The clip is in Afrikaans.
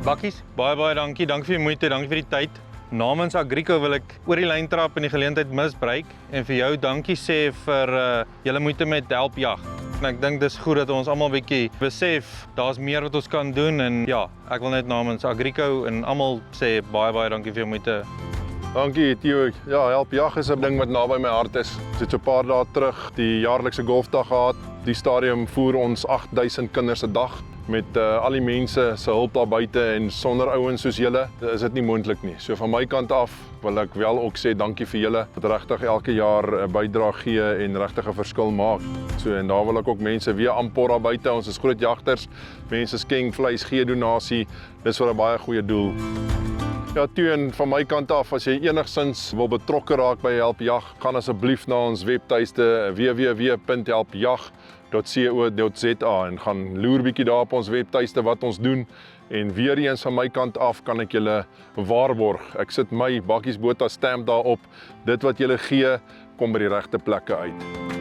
Bakkies, baie dankie. Dankie vir die moeite, dankie vir die tyd. Namens Agrico wil ek oor die lyn trap en die geleentheid misbruik en vir jou dankie sê vir julle moeite met Help Jag. En ek dink dis goed dat ons almal bietjie besef daar's meer wat ons kan doen en ja, ek wil net namens Agrico en almal sê baie dankie vir jou moeite. Dankie Theo. Ja, Help Jag is 'n ding wat naby my hart is. Ons het so 'n paar dae terug die jaarlikse golfdag gehad. Die stadium voer ons 8000 kinders 'n dag met al die mense se hulp daar buite en sonder ouens soos julle is dit nie moontlik nie. So van my kant af wil ek wel ook sê dankie vir julle wat regtig elke jaar 'n bydrae gee en regtig 'n verskil maak. So en daar wil ek ook mense weer aanpoor daar buite. Ons is groot jagters. Mense skenk vleis, gee donasie. Dis vir 'n baie goeie doel. Ja, Teun, van my kant af, as jy enigsins wil betrokke raak by Help Jag, gaan asseblief na ons webtuiste www.helpjag.co.za en gaan loer bietjie daar op ons webtuiste wat ons doen. En weer eens van my kant af kan ek julle waarborg. Ek sit my Bakkies Botha stamp daarop. Dit wat julle gee, kom by die regte plekke uit.